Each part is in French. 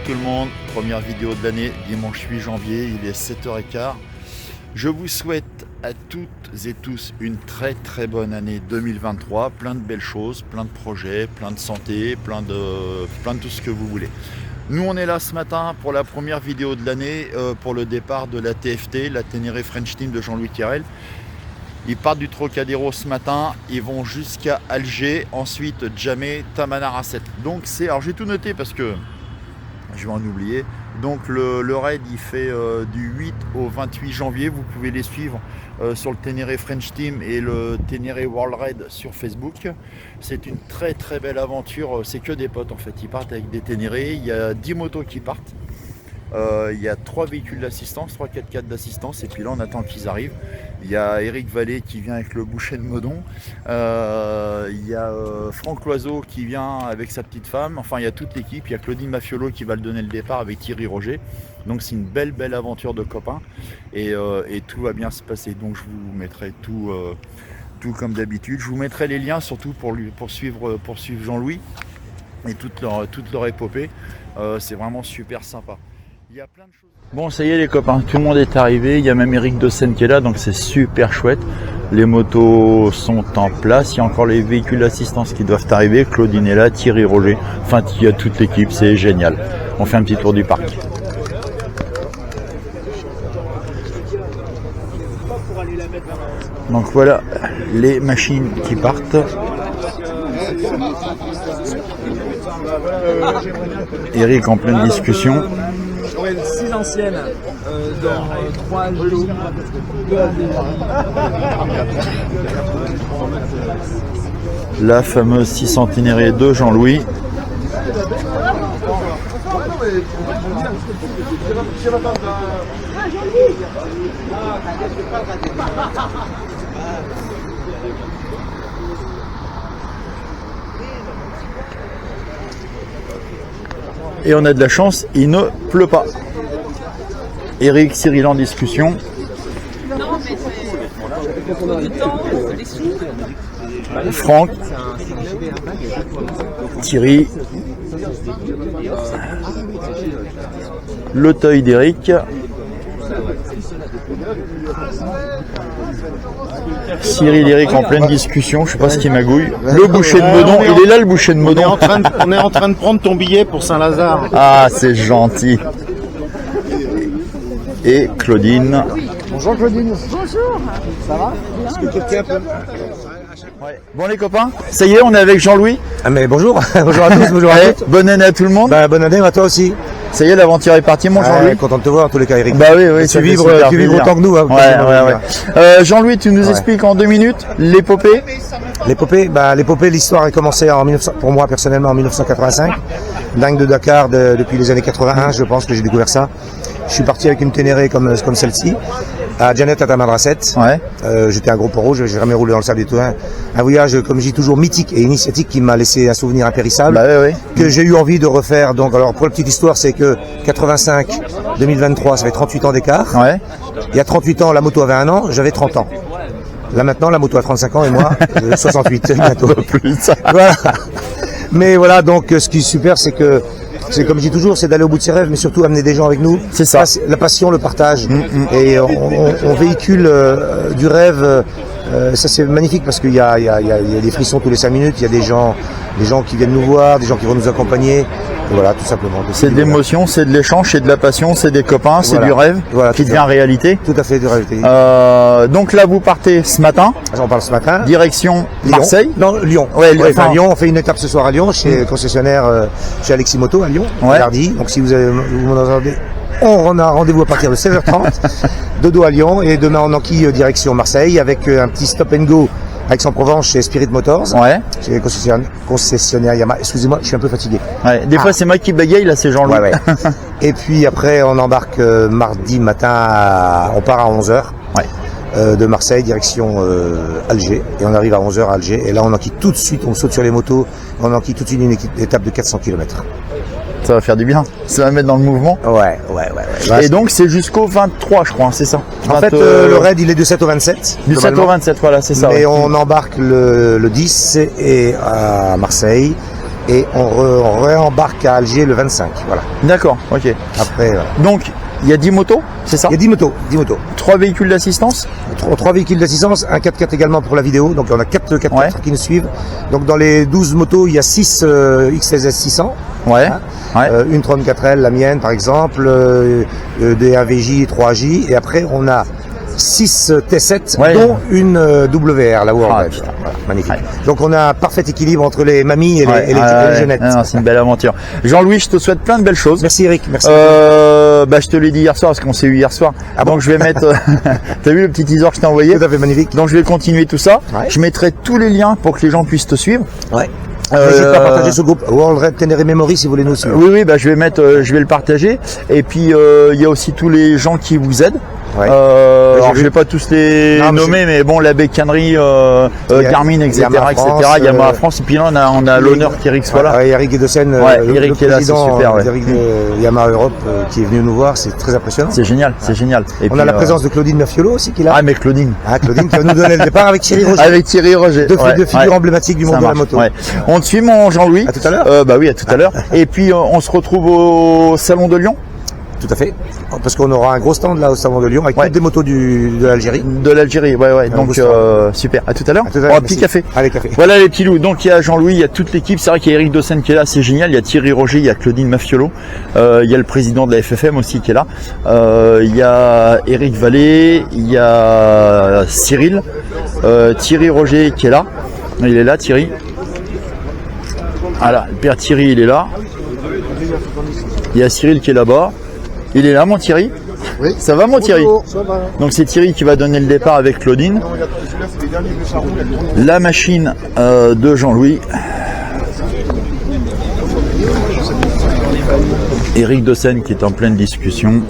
tout le monde, première vidéo de l'année, dimanche 8 janvier, il est 7h15. Je vous souhaite à toutes et tous une très bonne année 2023, plein de belles choses, plein de projets, plein de santé, plein de tout ce que vous voulez. Nous on est là ce matin pour la première vidéo de l'année, pour le départ de la TFT, la Ténéré French Team de Jean-Louis Thierrel. Ils partent du Trocadéro ce matin, ils vont jusqu'à Alger, ensuite Djamé, Tamanrasset. Donc c'est, alors j'ai tout noté parce que je vais en oublier. Donc le raid il fait du 8 au 28 janvier, vous pouvez les suivre sur le Ténéré French Team et le Ténéré World Raid sur Facebook. C'est une très belle aventure, c'est que des potes en fait, ils partent avec des Ténérés, il y a 10 motos qui partent. Il y a 3 véhicules d'assistance, 3 4x4 d'assistance, et puis là on attend qu'ils arrivent. Il y a Eric Vallée qui vient avec le boucher de Meudon, il y a Franck Loiseau qui vient avec sa petite femme, enfin il y a toute l'équipe, il y a Claudine Mafiolo qui va le donner le départ avec Thierry Roger. Donc c'est une belle aventure de copains et tout va bien se passer. Donc je vous mettrai tout comme d'habitude. Je vous mettrai les liens surtout pour suivre Jean-Louis et toute leur épopée. C'est vraiment super sympa. Il y a plein de choses. Bon, ça y est les copains, tout le monde est arrivé. Il y a même Eric de Seine qui est là, donc c'est super chouette. Les motos sont en place. Il y a encore les véhicules d'assistance qui doivent arriver. Claudine est là, Thierry Roger. Enfin, il y a toute l'équipe, c'est génial. On fait un petit tour du parc. Donc voilà les machines qui partent. Eric en pleine discussion. 6 anciennes dans 3 jours. La fameuse 6 centenaire de Jean-Louis. Et on a de la chance, il ne pleut pas. Eric, Cyril en discussion. Franck, Thierry, l'Auteuil d'Eric, Cyril et Eric en pleine discussion, je sais pas ce qui magouille. Le boucher de Meudon, il est là le boucher de Meudon. On est en train de prendre ton billet pour Saint-Lazare. Ah, c'est gentil. Et Claudine. Bonjour Claudine. Bonjour. Ça va? Est-ce que quelqu'un peut... Ouais. Bon les copains, ça y est, on est avec Jean-Louis. Ah mais bonjour, bonjour à tous, bonjour à toutes. Bonne année à tout le monde. Bah, bonne année à toi aussi. Ça y est, l'aventure est partie, mon Jean-Louis. Content de te voir en tous les cas, Eric. Bah oui, tu vivres autant que nous. Hein, ouais. Jean-Louis, tu nous expliques en 2 minutes l'épopée. L'épopée, l'histoire est commencée pour moi personnellement en 1985. Dingue de Dakar depuis les années 81, je pense que j'ai découvert ça. Je suis parti avec une Ténéré comme celle-ci, à Djanet à Tamanrasset. Ouais. J'étais un gros poro, j'ai jamais roulé dans le sable du Tourin. Un voyage, comme je dis toujours, mythique et initiatique qui m'a laissé un souvenir impérissable, que j'ai eu envie de refaire. Donc, alors, pour la petite histoire, c'est que 85, 2023, ça fait 38 ans d'écart. Ouais. Il y a 38 ans, la moto avait 1 an, j'avais 30 ans. Là maintenant, la moto a 35 ans et moi, 68 bientôt. Plus. Voilà. Mais voilà, donc, ce qui est super, c'est que c'est comme je dis toujours, c'est d'aller au bout de ses rêves, mais surtout amener des gens avec nous. C'est ça. La passion, le partage. Et on véhicule du rêve. Ça c'est magnifique parce qu'il y a des frissons tous les 5 minutes. Il y a des gens qui viennent nous voir, des gens qui vont nous accompagner. Et voilà, tout simplement. C'est de l'émotion, c'est de l'échange, c'est de la passion, c'est des copains, c'est du rêve qui devient réalité. Tout à fait, de réalité. Donc là, vous partez ce matin. J'en parle ce matin. Direction Marseille. Non, Lyon. Ouais, Lyon. On fait une étape ce soir à Lyon, chez le concessionnaire, chez Alexis Moto à Lyon, mardi. Donc si vous m'en entendez, on a rendez-vous à partir de 16h30. Dodo à Lyon et demain on enquille direction Marseille avec un petit stop and go à Aix-en-Provence chez Spirit Motors. Ouais. Chez concessionnaire Yamaha. Excusez-moi, je suis un peu fatigué. Ouais. Des fois c'est moi qui bégaye, là c'est Jean-Louis. Ouais. Et puis après on embarque mardi matin, on part à 11h. Ouais. De Marseille direction Alger et on arrive à 11h à Alger et là on enquille tout de suite, on saute sur les motos, on enquille tout de suite une étape de 400 km. Ça va faire du bien, ça va mettre dans le mouvement. Ouais. Et donc c'est jusqu'au 23 je crois, c'est ça. En fait le raid il est du 7 au 27. Du 7 au 27, voilà c'est ça. Mais on embarque le 10 et à Marseille et on réembarque à Alger le 25. Voilà. D'accord, ok. Après, Donc, il y a 10 motos, c'est ça? il y a 10 motos. 3 véhicules d'assistance? 3 véhicules d'assistance, un 4x4 également pour la vidéo. Donc on a 4 4x4 Ouais. qui nous suivent. Donc dans les 12 motos, il y a 6 XSS 600. Ouais. Ouais. Une 34L, la mienne par exemple, des AVJ 3J. Et après on a 6 T7, Ouais. dont une WR, la World Ah, Edge. putain. Voilà, magnifique. Ouais. Donc on a un parfait équilibre entre les mamies et Ouais, les jeunettes. non, c'est une belle aventure. Jean-Louis, je te souhaite plein de belles choses. Merci Eric, merci. Bah, je te l'ai dit hier soir parce qu'on s'est eu hier soir. Donc je vais mettre. T'as vu le petit teaser que je t'ai envoyé? Tout à fait magnifique. Donc je vais continuer tout ça. Ouais. Je mettrai tous les liens pour que les gens puissent te suivre. Ouais. N'hésitez pas à partager ce groupe World Red Ténéré Memory si vous voulez nous suivre. Oui, bah je vais le partager. Et puis il y a aussi tous les gens qui vous aident. Ouais. Alors vu. je vais pas tous les Non, mais nommer, mais bon, la bécanerie, Garmin, etc., Yamaha France, Yamaha France. Et puis là, on a l'honneur qu'Eric soit là. Ouais, Eric Guedossen, Ouais, le Eric est là, c'est président super, ouais. d'Eric de Yamaha Europe, qui est venu nous voir, c'est très impressionnant. C'est génial, c'est génial. Et On puis, a la présence de Claudine Maffiolo aussi qui est là. Ah, mais Claudine. Claudine qui va nous donner le départ avec Thierry Roger. Avec Thierry Roger. Deux Ouais, figures ouais. emblématiques du Ça monde de la marche, moto. ouais. On te suit, mon Jean-Louis. À tout à l'heure. Bah oui, à tout à l'heure. Et puis on se retrouve au Salon de Lyon. Tout à fait. Parce qu'on aura un gros stand là au Salon de Lyon avec Ouais. toutes des motos de l'Algérie. De l'Algérie, ouais. beau Donc stand. super. À tout à l'heure. À tout à Oh, l'heure, un petit merci. café. Allez, café. Voilà les petits loups. Donc il y a Jean-Louis, il y a toute l'équipe. C'est vrai qu'il y a Eric Dossen qui est là, c'est génial. Il y a Thierry Roger, il y a Claudine Maffiolo, il y a le président de la FFM aussi qui est là. Il y a Eric Vallée, il y a Cyril, Thierry Roger qui est là. Il est là, Thierry. Voilà, le père Thierry, il est là. Il y a Cyril qui est là-bas. Il est là, mon Thierry. Oui. Ça va, mon Thierry? Ça va. Donc c'est Thierry qui va donner le départ avec Claudine. La machine de Jean-Louis. Eric Dossen qui est en pleine discussion.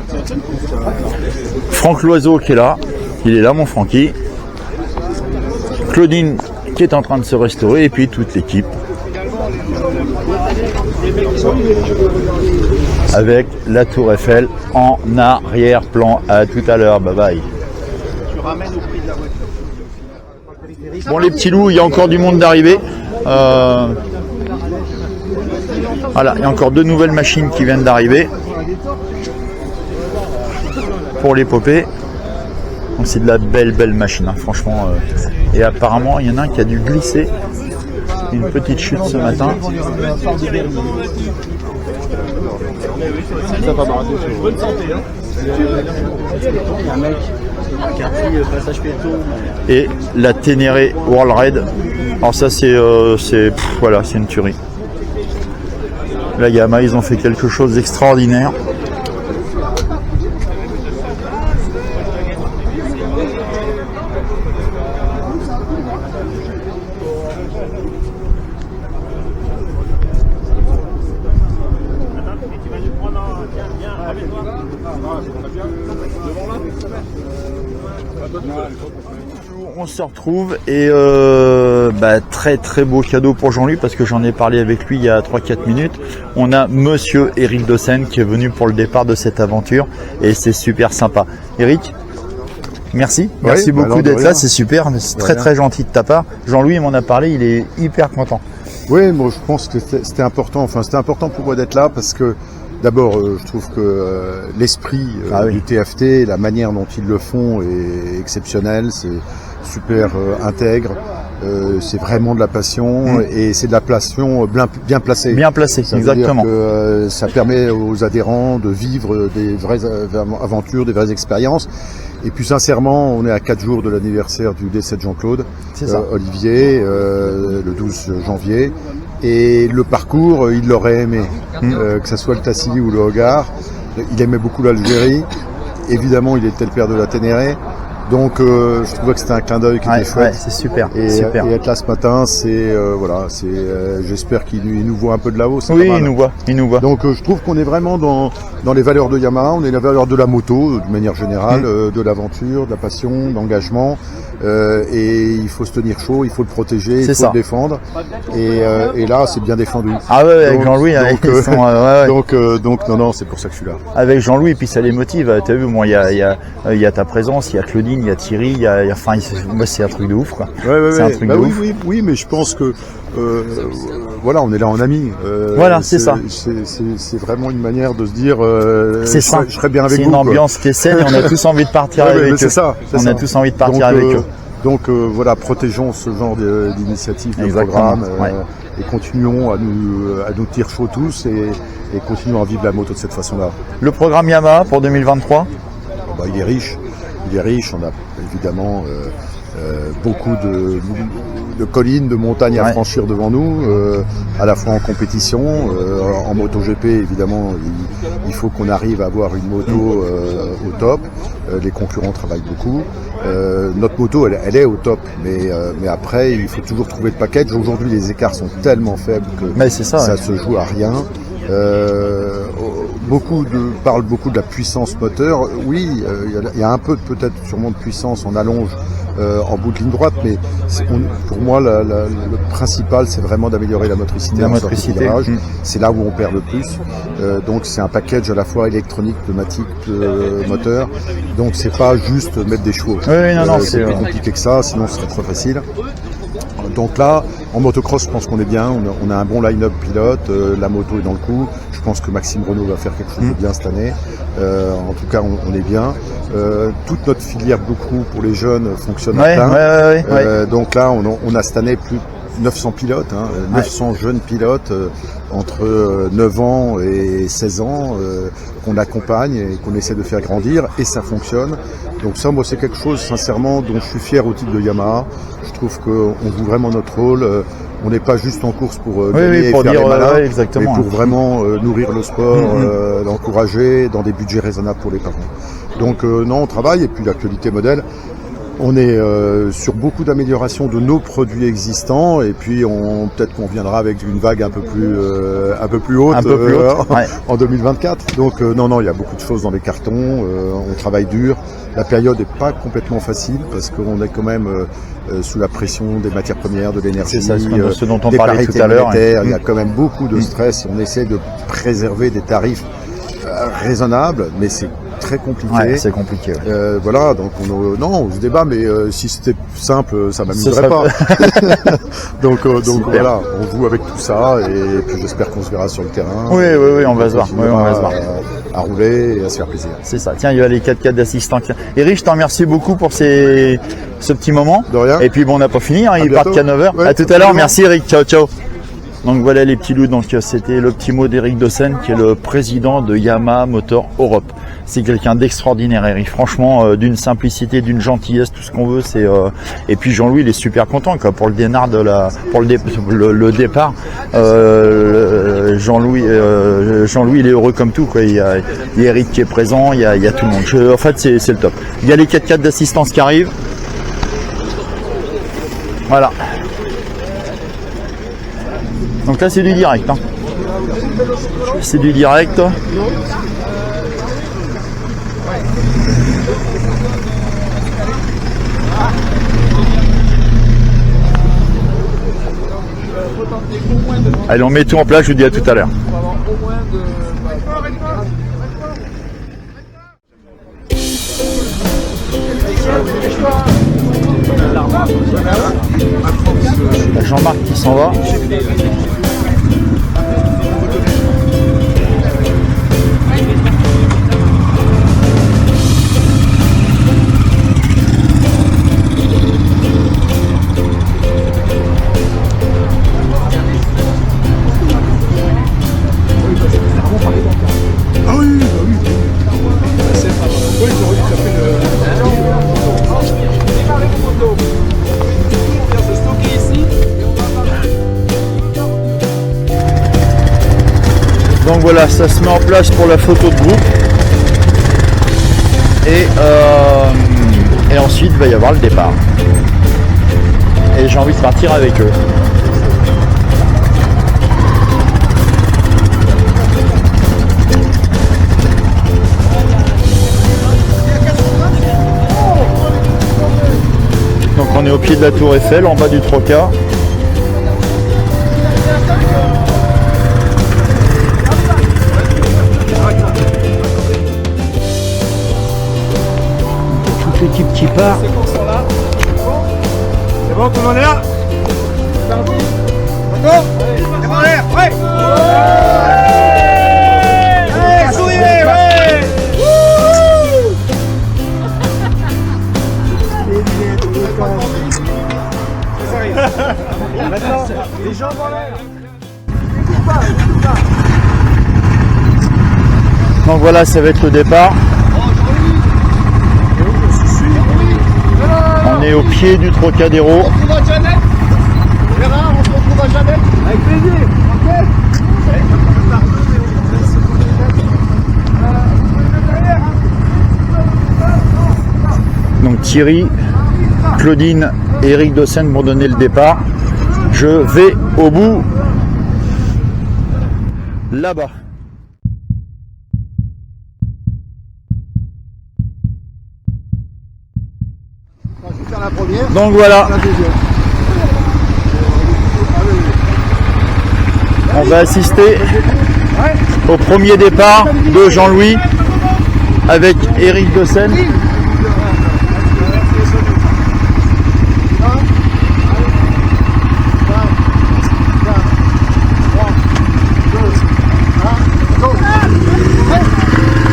Franck Loiseau qui est là. Il est là, mon Francky. Claudine qui est en train de se restaurer. Et puis toute l'équipe. Avec la tour Eiffel en arrière-plan. À tout à l'heure, bye bye. Bon les petits loups, il y a encore du monde d'arriver. Voilà, il y a encore 2 nouvelles machines qui viennent d'arriver pour l'épopée. Donc c'est de la belle machine, hein, franchement. Et apparemment, il y en a un qui a dû glisser. Une petite chute ce matin. Bonne santé, hein. Il y a un mec qui a pris passage piéton. Et la Ténéré World Raid. Alors ça voilà, c'est une tuerie. La Yamaha, ils ont fait quelque chose d'extraordinaire. On se retrouve et très beau cadeau pour Jean-Louis parce que j'en ai parlé avec lui il y a 3-4 minutes. On a monsieur Eric Dossen qui est venu pour le départ de cette aventure et c'est super sympa. Eric, merci beaucoup alors, de d'être rien. là, c'est super, c'est très gentil de ta part. Jean-Louis m'en a parlé, il est hyper content. Oui, moi je pense que c'était important. Enfin, c'était important pour moi d'être là parce que d'abord, je trouve que l'esprit oui. du TFT, la manière dont ils le font est exceptionnelle. C'est super intègre. C'est vraiment de la passion et c'est de la passion bien placée. Bien placé, Ça veut dire exactement. que, ça permet aux adhérents de vivre des vraies aventures, des vraies expériences. Et puis sincèrement, on est à 4 jours de l'anniversaire du décès de Jean-Claude C'est ça. Olivier, le 12 janvier. Et le parcours, il l'aurait aimé, que ce soit le Tassili ou le Hogar. Il aimait beaucoup l'Algérie. Évidemment, il était le père de la Ténéré. Donc, je trouvais que c'était un clin d'œil qui était chouette. c'est super, Et, super. et être là ce matin, c'est j'espère qu'il nous voit un peu de là-haut. c'est Oui, pas mal. il nous voit. Donc je trouve qu'on est vraiment dans les valeurs de Yamaha, on est les valeurs de la moto de manière générale, de l'aventure, de la passion, d'engagement. Et il faut se tenir chaud, il faut le protéger, il C'est faut ça. le défendre. Et là, c'est bien défendu. Ah ouais, avec Donc- Jean-Louis, hein, donc, ils sont, ouais. Donc non, c'est pour ça que je suis là. Avec Jean-Louis, et puis ça les motive. T'as vu, moi, il y a ta présence, il y a Claudine, il y a Thierry, enfin, moi, c'est un truc de ouf, quoi. C'est un truc Bah de oui, ouf. oui, mais je pense que voilà, on est là en ami. Voilà, c'est ça. C'est vraiment une manière de se dire. C'est ça. Je serais bien avec vous. C'est une ambiance qui est saine et on a tous envie de partir avec eux. C'est ça. On a tous envie de partir avec eux. Donc voilà, protégeons ce genre d'initiative, de programme, et continuons à nous tirer chaud tous et continuons à vivre la moto de cette façon-là. Le programme Yamaha pour 2023 ? Bah, il est riche. On a évidemment beaucoup de collines, de montagnes à franchir devant nous, à la fois en compétition, en MotoGP évidemment il faut qu'on arrive à avoir une moto au top. Les concurrents travaillent beaucoup. Notre moto elle est au top, mais après il faut toujours trouver le package. Aujourd'hui les écarts sont tellement faibles que ça se joue à rien. Parle beaucoup de la puissance moteur. Oui, il y a un peu peut-être sûrement de puissance en allonge en bout de ligne droite, mais pour moi le principal c'est vraiment d'améliorer la motricité. C'est là où on perd le plus. Donc c'est un package à la fois électronique, pneumatique, moteur. Donc c'est pas juste mettre des chevaux. C'est plus compliqué que ça, sinon ce serait trop facile. Donc là, en motocross, je pense qu'on est bien. On a un bon line-up pilote. La moto est dans le coup. Je pense que Maxime Renaud va faire quelque chose de bien cette année. En tout cas, on est bien. Toute notre filière Blue Crew pour les jeunes fonctionne à plein. Donc là, on a cette année plus de 900 pilotes, 900 jeunes pilotes entre 9 ans et 16 ans qu'on accompagne et qu'on essaie de faire grandir. Et ça fonctionne. Donc ça, moi, c'est quelque chose, sincèrement, dont je suis fier au titre de Yamaha. Je trouve qu'on joue vraiment notre rôle. On n'est pas juste en course pour gagner et faire les malins, mais pour vraiment nourrir le sport, l'encourager dans des budgets raisonnables pour les parents. Donc non, on travaille. Et puis l'actualité modèle, on est sur beaucoup d'améliorations de nos produits existants. Et puis peut-être qu'on viendra avec une vague un peu plus haute, en 2024. Donc non, il y a beaucoup de choses dans les cartons. On travaille dur. La période n'est pas complètement facile parce qu'on est quand même sous la pression des matières premières, de l'énergie, ce dont on parlait tout à l'heure. Il y a quand même beaucoup de stress et on essaie de préserver des tarifs raisonnables, mais c'est très compliqué. C'est compliqué. Voilà, donc on se débat, mais si c'était simple, ça m'amuserait pas. donc voilà, on joue avec tout ça et puis j'espère qu'on se verra sur le terrain. Oui, on va se voir. À rouler et à se faire plaisir. C'est ça. Tiens, il y a les 4x4 d'assistants. Eric, je t'en remercie beaucoup pour ce petit moment. De rien. Et puis bon, on n'a pas fini, ils partent qu'à 9h. À tout à l'heure, merci Eric, ciao. Donc voilà les petits loups, donc c'était le petit mot d'Eric Dossen qui est le président de Yamaha Motor Europe. C'est quelqu'un d'extraordinaire, Eric, franchement, d'une simplicité, d'une gentillesse, tout ce qu'on veut. Et puis Jean-Louis, il est super content pour le dénard pour le départ. Jean-Louis, il est heureux comme tout, quoi. Il y a Eric qui est présent, il y a tout le monde. En fait, c'est le top. Il y a les 4x4 d'assistance qui arrivent. Voilà. Donc là c'est du direct. C'est du direct. Allez, on met tout en place, je vous dis à tout à l'heure. Jean-Marc qui s'en va. Donc voilà, ça se met en place pour la photo de groupe. Et ensuite, il va y avoir le départ. Et j'ai envie de partir avec eux. Donc on est au pied de la tour Eiffel, en bas du Troca. L'équipe qui part. C'est bon, tout le monde est là? Les jambes en l'air. Donc voilà, ça va être le départ. On est au pied du Trocadéro. On se retrouve à Jeannette. Gérard, on se retrouve à Jeannette. Avec plaisir. Donc Thierry, Claudine et Eric Dossen vont donner le départ. Je vais au bout là-bas. Je vais faire la première. Donc voilà, La deuxième. on va assister au premier départ de Jean-Louis avec Eric Dossen.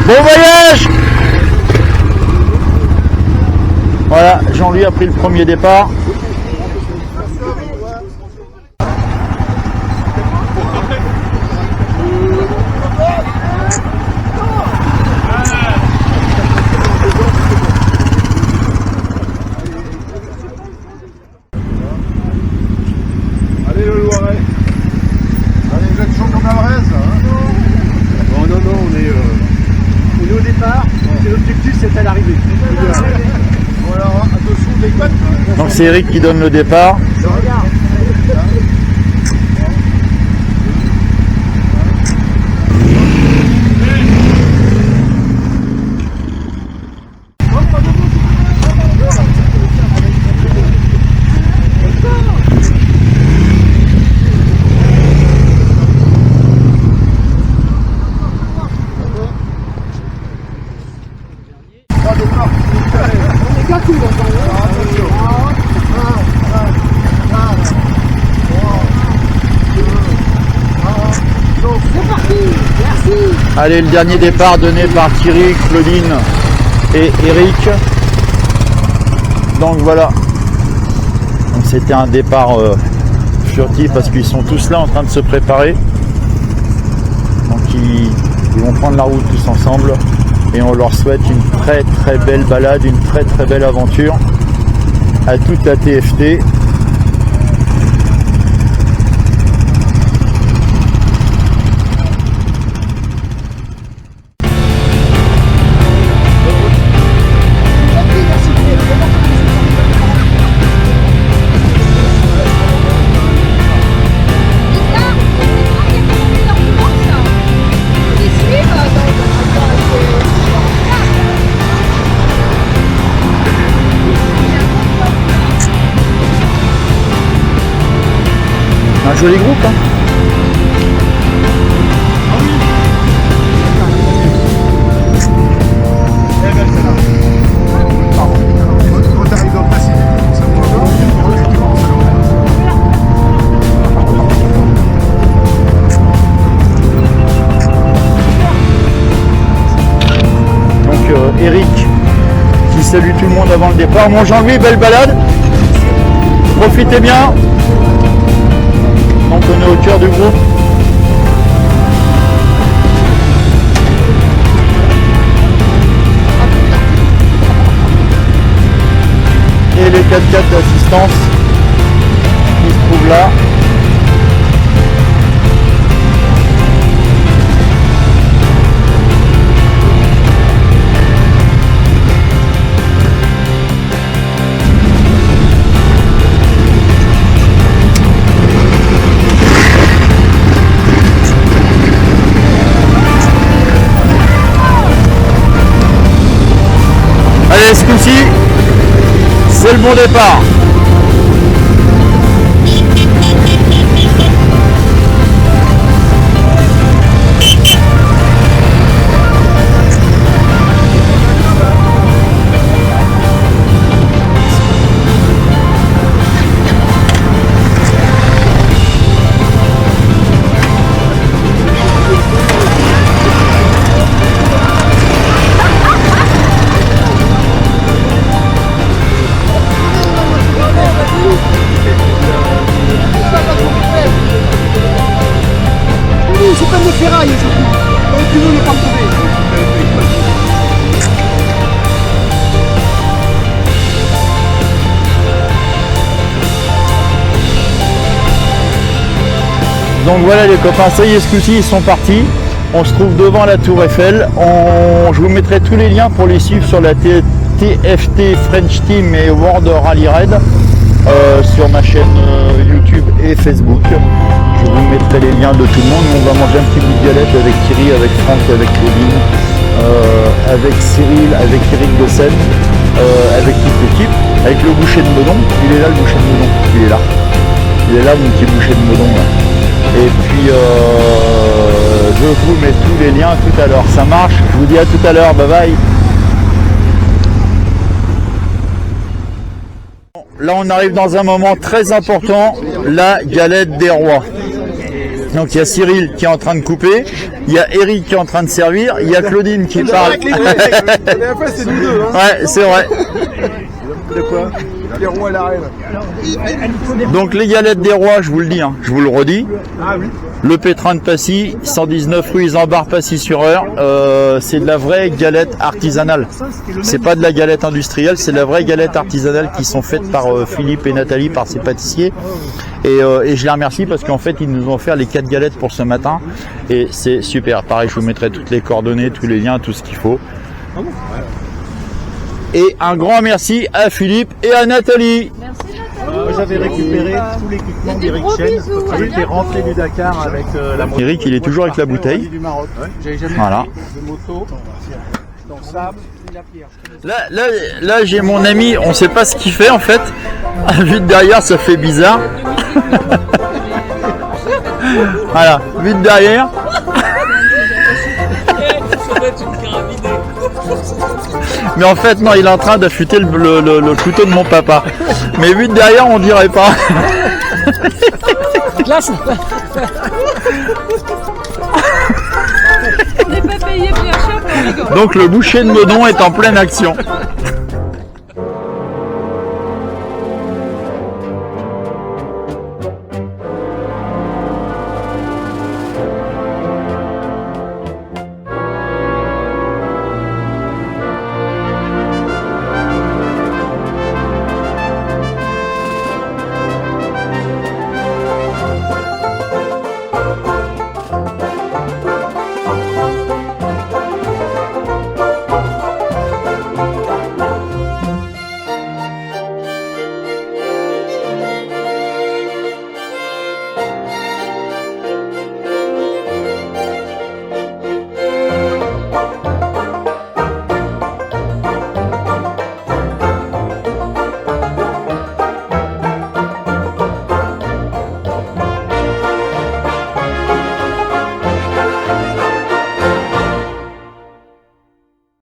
Bon voyage! Voilà, Jean-Louis a pris le premier départ. Allez le Loiret. Allez, vous êtes chaud comme la braise là, hein? Non, on est au départ. Et l'objectif, c'est à l'arrivée. Voilà, attention, des couettes. Donc c'est Eric qui donne le départ. Allez, le dernier départ donné par Thierry, Claudine et Eric. Donc voilà. Donc c'était un départ furtif parce qu'ils sont tous là en train de se préparer. Donc ils vont prendre la route tous ensemble et on leur souhaite une très très belle balade, une très très belle aventure à toute la TFT. Un joli groupe, hein. Eh ben, c'est là. Pardon. Quand t'arrives dans le Pacifique, ça Donc Eric qui salue tout le monde avant le départ. Mon Jean-Louis, belle balade. Profitez bien. Donc on est au cœur du groupe. Et les 4x4 d'assistance qui se trouvent là. Allez, ce coup-ci, c'est le bon départ. de ferraille, surtout. Donc, tu veux ne pas me trouver. Donc voilà les copains, ça y est, ce coup-ci ils sont partis. On se trouve devant la Tour Eiffel. Je vous mettrai tous les liens pour les suivre sur la TFT French Team et World Rally Raid sur ma chaîne YouTube et Facebook. Je vous mettrai les liens de tout le monde. On va manger un petit bout de galette avec Thierry, avec Franck, avec Claudine, avec Cyril, avec Eric de Seine, avec toute l'équipe, avec le boucher de Meudon. Il est là le boucher de Meudon, il est là. Il est là mon petit boucher de Meudon là. Et puis je vous mets tous les liens tout à l'heure. Ça marche, je vous dis à tout à l'heure, bye bye. Là on arrive dans un moment très important, la galette des rois. Donc il y a Cyril qui est en train de couper, il y a Eric qui est en train de servir, il y a Claudine qui parle. La dernière fois c'est nous deux. Hein. Ouais, c'est vrai. De quoi? Les rois et la reine. Donc les galettes des rois, je vous le dis, hein, je vous le redis. Ah oui. Le pétrin de Passy, 119 rue Isambard Passy-sur-Eure, c'est de la vraie galette artisanale. C'est pas de la galette industrielle, c'est de la vraie galette artisanale qui sont faites par Philippe et Nathalie, par ces pâtissiers. Et je les remercie parce qu'en fait ils nous ont offert les 4 galettes pour ce matin et c'est super. Pareil, je vous mettrai toutes les coordonnées, tous les liens, tout ce qu'il faut. Et un grand merci à Philippe et à Nathalie. J'avais récupéré tout l'équipement d'Eric Chen. Il était rentré du Dakar avec la moto. Eric, il est toujours avec la bouteille. Du Maroc. J'avais jamais Voilà. vu de moto. Donc ça, la pierre. Là j'ai mon ami, on sait pas ce qu'il fait en fait. Vu de derrière, ça fait bizarre. Voilà, vu de derrière. Mais en fait non, il est en train d'affûter le couteau de mon papa. Mais vu de derrière, on dirait pas. Classe. On n'est pas payé bien cher pour rigoler. Donc le boucher de Meudon est en pleine action.